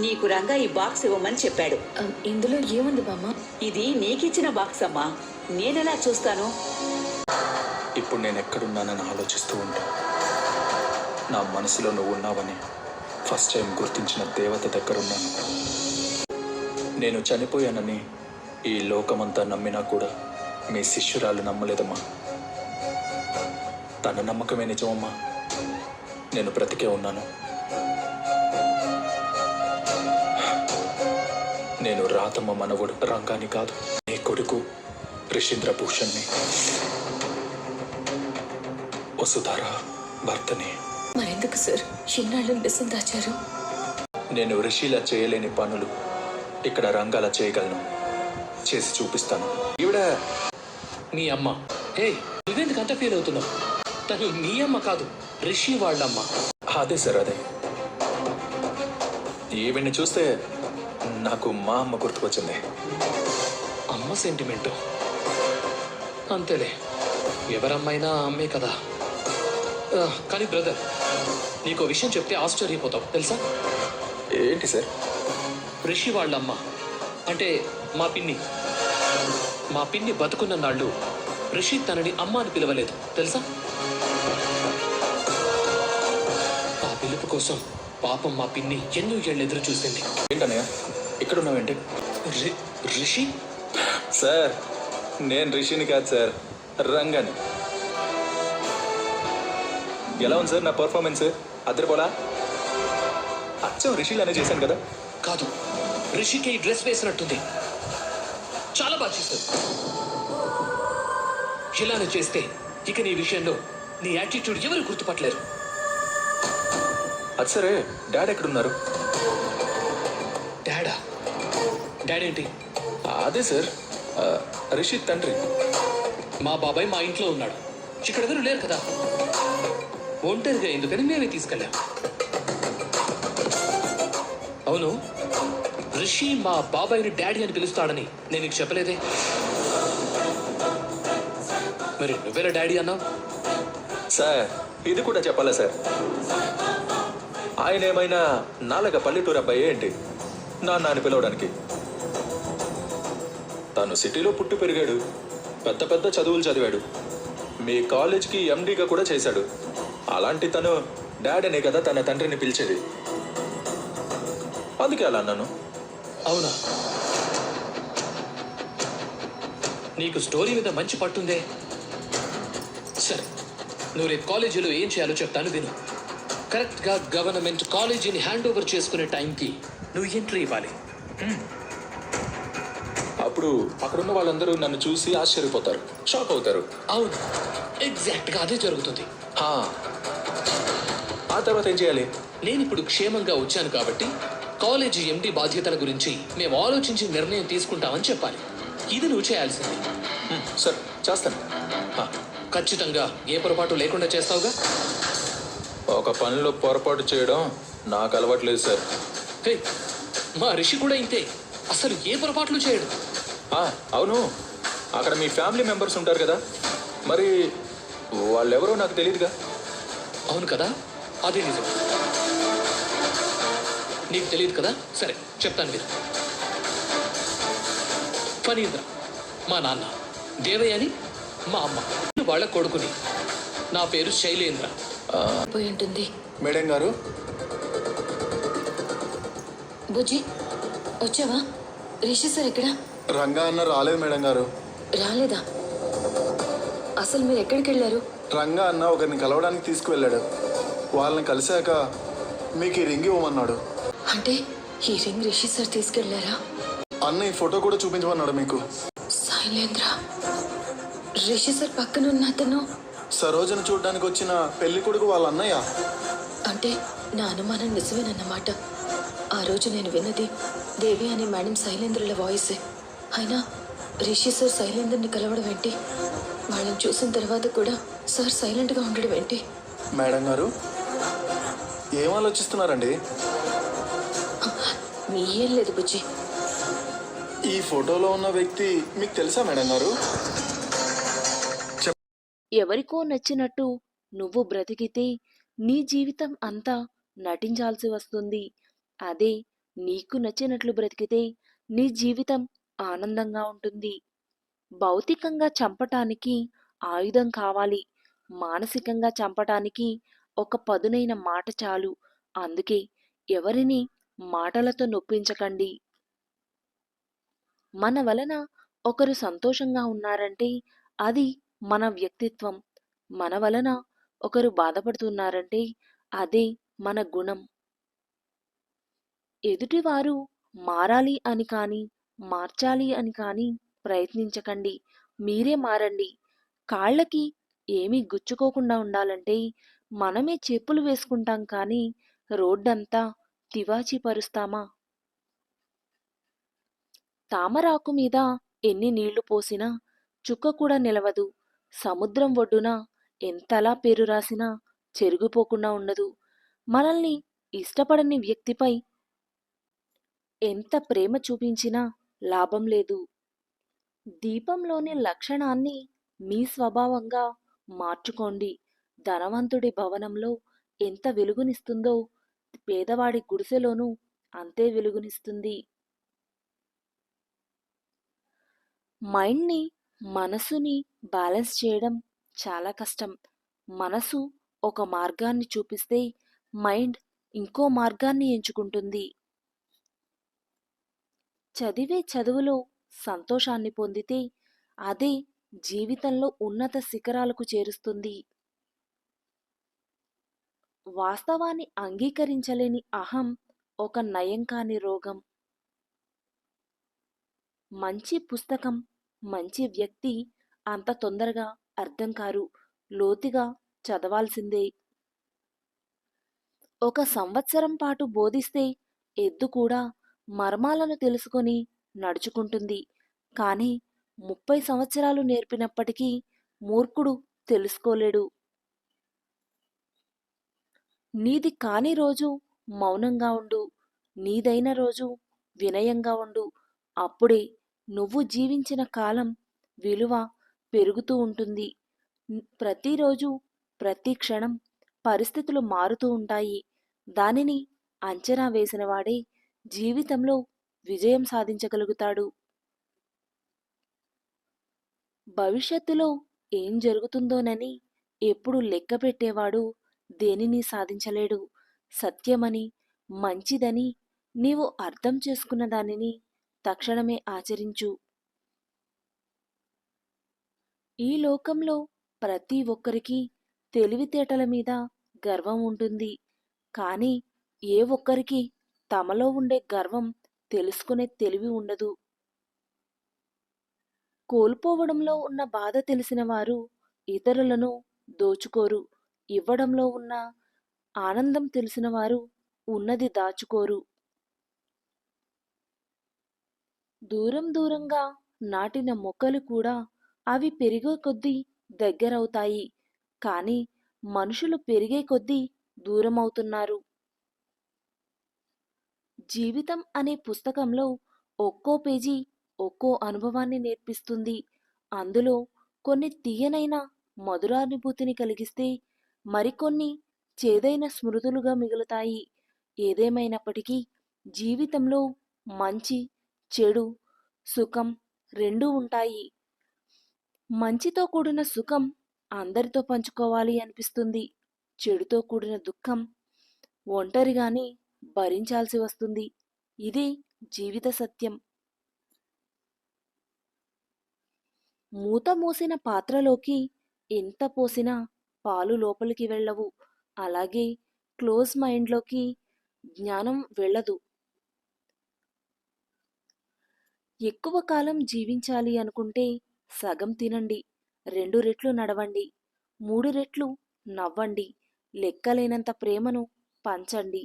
నీకు రంగా ఈ బాక్స్ ఇవ్వమని చెప్పాడు. ఇందులో ఏముంది బామ్మ? ఇది నీకిచ్చిన బాక్స్ అమ్మా, నేనెలా చూస్తాను? ఇప్పుడు నేను ఎక్కడున్నానని ఆలోచిస్తూ ఉంటా. నా మనసులో నువ్వు ఉన్నావని ఫస్ట్ టైం గుర్తించిన దేవత దగ్గరున్నాను. నేను చనిపోయానని ఈ లోకమంతా నమ్మినా కూడా మీ శిష్యురాలు నమ్మలేదమ్మా. తన నమ్మకమే నిజమమ్మా. నేను బ్రతికే ఉన్నాను. నేను రాతమ్మ మనవుడు రంగాని కాదు, నీ కొడుకు రిషీంద్రభూషణ్ని, వసుధార భర్తని. మరెందుకు సార్ ఇన్నాళ్ళు నిజం దాచారు? నేను రిషిలా చేయలేని పనులు ఇక్కడ రంగాల చేయగలను, చేసి చూపిస్తాను. ఈవిడ నీ అమ్మ. హే, నువ్వెందుకు అంత ఫీల్ అవుతున్నావు? తను నీ అమ్మ కాదు, రిషి వాళ్ళమ్మ. అదే సార్, అదే. ఈవిడ్ని చూస్తే నాకు మా అమ్మ గుర్తుకొచ్చింది. అమ్మ సెంటిమెంటు అంతేలే, ఎవరమ్మైనా అమ్మే కదా. కానీ బ్రదర్, నీకో విషయం చెప్తే ఆశ్చర్యపోతావు తెలుసా? ఏంటి సార్? రిషి వాళ్ళమ్మ అంటే మా పిన్ని బతుకున్న నాళ్ళు రిషి తనని అమ్మ అని పిలవలేదు తెలుసా? ఆ పిలుపు కోసం పాపం మా పిన్ని ఎన్నో ఏళ్ళు ఎదురు చూసింది. ఏంటన్నయ్య ఇక్కడున్నావేంటి? రిషి సార్, నేను రిషిని కాదు సార్, రంగని. ఎలా ఉంది సార్ నా పర్ఫార్మెన్స్? అద్దరిపోలా? అచ్చం రిషిలానే చేశాను కదా. కాదు, రిషికి ఈ డ్రెస్ వేసినట్టుంది. చాలా బాగా చేశారు. ఇలానే చేస్తే ఇక నీ విషయంలో నీ యాటిట్యూడ్ ఎవరు గుర్తుపట్టలేరు. అది సరే, డాడ్ ఎక్కడున్నారు? డాడీ ఏంటి? అదే సార్, రిషి తండ్రి. మా బాబాయ్ మా ఇంట్లో ఉన్నాడు, ఇక్కడ ఎవరు లేరు కదా. ఒంటరిగా ఎందుకని మేమే తీసుకెళ్ళాం. అవును, రిషి మా బాబాయ్ని డాడీ అని పిలుస్తాడని నేను నీకు చెప్పలేదే. మరి నువ్వేలా డాడీ అన్నావు? సార్, ఇది కూడా చెప్పాలా సార్? ఆయన ఏమైనా నాలుగ పల్లెటూరు అబ్బాయి ఏంటి నాన్న అని పిలవడానికి? తను సిటీలో పుట్టి పెరిగాడు, పెద్ద పెద్ద చదువులు చదివాడు, మీ కాలేజ్కి ఎండీగా కూడా చేశాడు. అలాంటి తను డాడీనే కదా తన తండ్రిని పిలిచేది. అందుకే అలా అన్నాను. అవునా? నీకు స్టోరీ మీద మంచి పట్టుందే. సరే, నువ్వు రేపు కాలేజీలో ఏం చేయాలో చెప్తాను విను. కరెక్ట్గా గవర్నమెంట్ కాలేజీని హ్యాండ్ ఓవర్ చేసుకునే టైంకి నువ్వు ఎంట్రీ ఇవ్వాలి. అప్పుడు అక్కడున్న వాళ్ళందరూ నన్ను చూసి ఆశ్చర్యపోతారు, షాక్ అవుతారు. అవును, ఎగ్జాక్ట్గా అదే జరుగుతుంది. ఆ తర్వాత ఏం చేయాలి? నేను ఇప్పుడు క్షేమంగా వచ్చాను కాబట్టి కాలేజీ ఎండి బాధ్యతల గురించి మేము ఆలోచించి నిర్ణయం తీసుకుంటామని చెప్పాలి. ఇది నువ్వు చేయాల్సింది. సార్, చేస్తాను. ఖచ్చితంగా ఏ పొరపాటు లేకుండా చేస్తావుగా? ఒక పనిలో పొరపాటు చేయడం నాకు అలవాట్లేదు సార్. హే, మా రిషి కూడా ఇంతే, అసలు ఏ పొరపాట్లు చేయడు. అవును, అక్కడ మీ ఫ్యామిలీ మెంబర్స్ ఉంటారు కదా, మరి వాళ్ళెవరో నాకు తెలియదుగా. అవును కదా, అదే నిజం. నీకు తెలియదు కదా? సరే చెప్తాను మీరు. ఫణీంద్ర మా నాన్న, దేవయ్య అని మా అమ్మ, వాళ్ళ కొడుకుని. నా పేరు శైలేంద్ర. పోయి ఉంటుంది. మేడం గారు, బుజ్జి వచ్చావా? రిషి సార్ ఎక్కడా? రంగా అన్న రాలేదు మేడం గారు. రాలేదా? అసలు మీరు ఎక్కడికి వెళ్ళారు? రంగా అన్న ఒకరిని కలవడానికి తీసుకువెళ్ళాడు. వాళ్ళని కలిశాక మీకు ఈ రింగ్ ఇవ్వమన్నాడు. అంటే ఈ రింగ్ రిషి సార్ తీసుకెళ్లారా? అన్న ఈ ఫోటో కూడా చూపించమన్నాడు మీకు. శైలేంద్ర, రిషి సార్ పక్కన ఉన్న అతను సరోజను చూడడానికి వచ్చిన పెళ్లి కొడుకు వాళ్ళ అన్నయ్య. అంటే నా అనుమానం నిజమేనన్నమాట. ఆ రోజు నేను విన్నది దేవి అనే మేడం శైలేంద్రుల వాయిసే. అయినా రిషి సార్ శైలేంద్రని కలవడం ఏంటి? వాళ్ళని చూసిన తర్వాత కూడా సార్ సైలెంట్గా ఉండడం ఏంటి? మేడం గారు ఏం ఆలోచిస్తున్నారండి? మీ ఏం లేదు బుజ్జి. ఈ ఫోటోలో ఉన్న వ్యక్తి మీకు తెలుసా మేడం గారు? ఎవరికో నచ్చినట్టు నువ్వు బ్రతికితే నీ జీవితం అంతా నటించాల్సి వస్తుంది. అదే నీకు నచ్చినట్లు బ్రతికితే నీ జీవితం ఆనందంగా ఉంటుంది. భౌతికంగా చంపటానికి ఆయుధం కావాలి. మానసికంగా చంపటానికి ఒక పదునైన మాట చాలు. అందుకే ఎవరిని మాటలతో నొప్పించకండి. మన వలన ఒకరు సంతోషంగా ఉన్నారంటే అది మన వ్యక్తిత్వం. మన వలన ఒకరు బాధపడుతున్నారంటే అదే మన గుణం. ఎదుటివారు మారాలి అని కానీ మార్చాలి అని కానీ ప్రయత్నించకండి. మీరే మారండి. కాళ్ళకి ఏమీ గుచ్చుకోకుండా ఉండాలంటే మనమే చెప్పులు వేసుకుంటాం కానీ రోడ్డంతా తివాచీ పరుస్తామా? తామరాకు మీద ఎన్ని నీళ్లు పోసినా చుక్క కూడా నిలవదు. సముద్రం ఒడ్డున ఎంతలా పేరు రాసినా చెరిగిపోకుండా ఉండదు. మనల్ని ఇష్టపడని వ్యక్తిపై ఎంత ప్రేమ చూపించినా లాభం లేదు. దీపంలోని లక్షణాన్ని మీ స్వభావంగా మార్చుకోండి. ధనవంతుడి భవనంలో ఎంత వెలుగునిస్తుందో పేదవాడి గుడిసెలోనూ అంతే వెలుగునిస్తుంది. మైండ్ని మనసుని బ్యాలెన్స్ చేయడం చాలా కష్టం. మనసు ఒక మార్గాన్ని చూపిస్తే మైండ్ ఇంకో మార్గాన్ని ఎంచుకుంటుంది. చదివే చదువులో సంతోషాన్ని పొందితే అదే జీవితంలో ఉన్నత శిఖరాలకు చేరుస్తుంది. వాస్తవాన్ని అంగీకరించలేని అహం ఒక నయం కాని రోగం. మంచి పుస్తకం, మంచి వ్యక్తి అంత తొందరగా అర్థం కారు. లోతుగా చదవాల్సిందే. ఒక సంవత్సరం పాటు బోధిస్తే ఎద్దు కూడా మర్మాలను తెలుసుకొని నడుచుకుంటుంది. కానీ 30 సంవత్సరాలు నేర్పినప్పటికీ మూర్ఖుడు తెలుసుకోలేడు. నీది కాని రోజు మౌనంగా ఉండు. నీదైన రోజు వినయంగా ఉండు. అప్పుడే నువ్వు జీవించిన కాలం విలువ పెరుగుతూ ఉంటుంది. ప్రతిరోజు ప్రతి క్షణం పరిస్థితులు మారుతూ ఉంటాయి. దానిని అంచనా వేసినవాడే జీవితంలో విజయం సాధించగలుగుతాడు. భవిష్యత్తులో ఏం జరుగుతుందోనని ఎప్పుడు లెక్క పెట్టేవాడు దేనిని సాధించలేడు. సత్యమని, మంచిదని నీవు అర్థం చేసుకున్న దానిని తక్షణమే ఆచరించు. ఈ లోకంలో ప్రతి ఒక్కరికి తెలివితేటల మీద గర్వం ఉంటుంది. కానీ ఏ ఒక్కరికి తమలో ఉండే గర్వం తెలుసుకునే తెలివి ఉండదు. కోల్పోవడంలో ఉన్న బాధ తెలిసిన వారు ఇతరులను దోచుకోరు. ఇవ్వడంలో ఉన్న ఆనందం తెలిసిన వారు ఉన్నది దాచుకోరు. దూరం దూరంగా నాటిన మొక్కలు కూడా అవి పెరిగే కొద్దీ దగ్గరవుతాయి. కానీ మనుషులు పెరిగే కొద్దీ దూరమవుతున్నారు. జీవితం అనే పుస్తకంలో ఒక్కో పేజీ ఒక్కో అనుభవాన్ని నేర్పిస్తుంది. అందులో కొన్ని తీయనైన మధురానుభూతిని కలిగిస్తే మరికొన్ని చేదైన స్మృతులుగా మిగులుతాయి. ఏదేమైనప్పటికీ జీవితంలో మంచి, చెడు, సుఖం రెండూ ఉంటాయి. మంచితో కూడిన సుఖం అందరితో పంచుకోవాలి అనిపిస్తుంది. చెడుతో కూడిన దుఃఖం ఒంటరిగానే భరించాల్సి వస్తుంది. ఇదే జీవిత సత్యం. మూత మూసిన పాత్రలోకి ఎంత పోసినా పాలు లోపలికి వెళ్ళవు. అలాగే క్లోజ్ మైండ్లోకి జ్ఞానం వెళ్ళదు. ఎక్కువ కాలం జీవించాలి అనుకుంటే సగం తినండి, 2 రెట్లు నడవండి, 3 రెట్లు నవ్వండి, లెక్కలేనంత ప్రేమను పంచండి.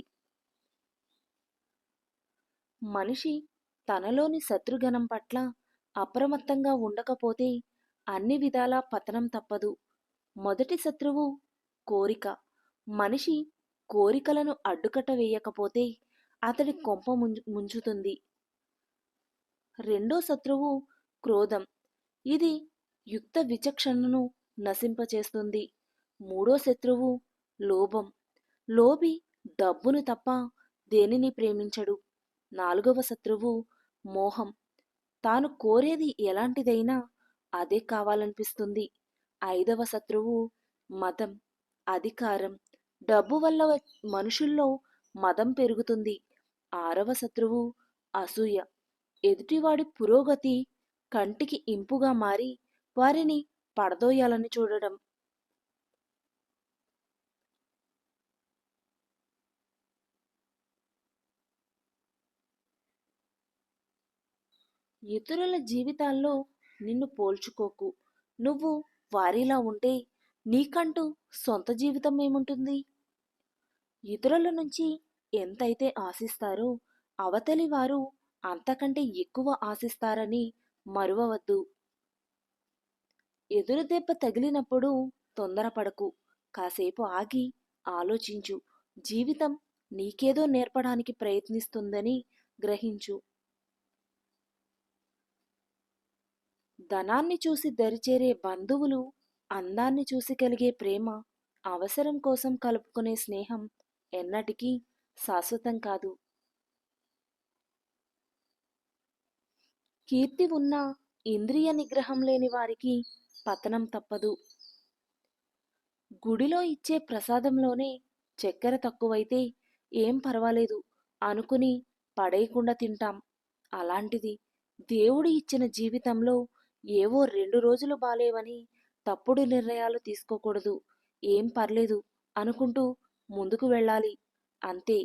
మనిషి తనలోని శత్రుగణం పట్ల అప్రమత్తంగా ఉండకపోతే అన్ని విధాలా పతనం తప్పదు. మొదటి శత్రువు కోరిక. మనిషి కోరికలను అడ్డుకట్ట వేయకపోతే అతడి కొంప ముంచుతుంది. రెండో శత్రువు క్రోధం. ఇది యుక్త విచక్షణను నశింపచేస్తుంది. మూడో శత్రువు లోభం. లోభి డబ్బును తప్ప దేనిని ప్రేమించడు. నాలుగవ శత్రువు మోహం. తాను కోరేది ఎలాంటిదైనా అదే కావాలనిపిస్తుంది. ఐదవ శత్రువు మదం, అధికారం. డబ్బు వల్ల మనుషుల్లో మదం పెరుగుతుంది. ఆరవ శత్రువు అసూయ. ఎదుటివాడి పురోగతి కంటికి ఇంపుగా మారి వారిని పడదోయాలని చూడడం. ఇతరుల జీవితాల్లో నిన్ను పోల్చుకోకు. నువ్వు వారిలా ఉంటే నీకంటూ సొంత జీవితం ఏముంటుంది? ఇతరుల నుంచి ఎంతైతే ఆశిస్తారో అవతలి వారు అంతకంటే ఎక్కువ ఆశిస్తారని మరువవద్దు. ఎదురు దెబ్బ తగిలినప్పుడు తొందరపడకు. కాసేపు ఆగి ఆలోచించు. జీవితం నీకేదో నేర్పడానికి ప్రయత్నిస్తుందని గ్రహించు. ధనాన్ని చూసి దరిచేరే బంధువులు, అందాన్ని చూసి కలిగే ప్రేమ, అవసరం కోసం కలుపుకునే స్నేహం ఎన్నటికీ శాశ్వతం కాదు. కీర్తి ఉన్నా ఇంద్రియ నిగ్రహం లేని వారికి పతనం తప్పదు. గుడిలో ఇచ్చే ప్రసాదంలోనే చక్కెర తక్కువైతే ఏం పర్వాలేదు అనుకుని పడేయకుండా తింటాం. అలాంటిది దేవుడు ఇచ్చిన జీవితంలో ఏవో 2 రోజులు బాలేవని తప్పుడు నిర్ణయాలు తీసుకోకూడదు. ఏం పర్లేదు అనుకుంటూ ముందుకు వెళ్ళాలి అంతే.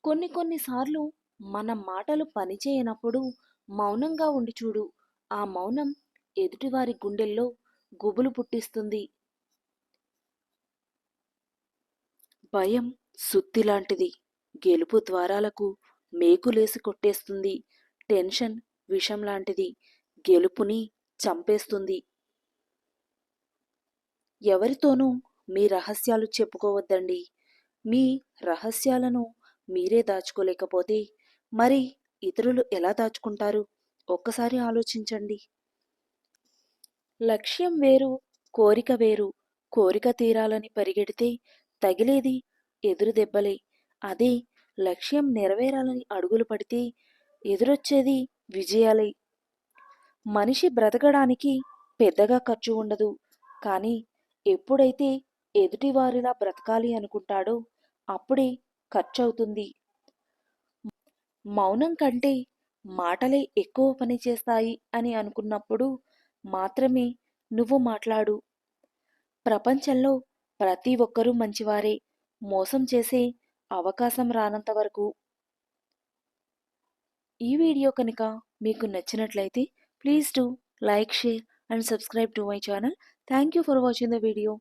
కొన్నిసార్లు మన మాటలు పనిచేయనప్పుడు మౌనంగా ఉండి చూడు. ఆ మౌనం ఎదుటివారి గుండెల్లో గుబులు పుట్టిస్తుంది. భయం సుత్తిలాంటిది. గెలుపు ద్వారాలకు మేకులేసి కొట్టేస్తుంది. టెన్షన్ విషం లాంటిది. గెలుపుని చంపేస్తుంది. ఎవరితోనూ మీ రహస్యాలు చెప్పుకోవద్దండి. మీ రహస్యాలను మీరే దాచుకోలేకపోతే మరి ఇతరులు ఎలా దాచుకుంటారు? ఒక్కసారి ఆలోచించండి. లక్ష్యం వేరు, కోరిక వేరు. కోరిక తీరాలని పరిగెడితే తగిలేది ఎదురు దెబ్బలే. అదే లక్ష్యం నెరవేరాలని అడుగులు పడితే ఎదురొచ్చేది విజయాలే. మనిషి బ్రతకడానికి పెద్దగా ఖర్చు ఉండదు. కానీ ఎప్పుడైతే ఎదుటివారిలా బ్రతకాలి అనుకుంటాడో అప్పుడే ఖర్చవుతుంది. మౌనం కంటే మాటలే ఎక్కువ పని చేస్తాయి అని అనుకున్నప్పుడు మాత్రమే నువ్వు మాట్లాడు. ప్రపంచంలో ప్రతి ఒక్కరూ మంచివారే. మోసం చేసే అవకాశం రానంత వరకు. ఈ వీడియో కనుక మీకు నచ్చినట్లయితే please do like, share and subscribe to my channel. Thank you for watching the video.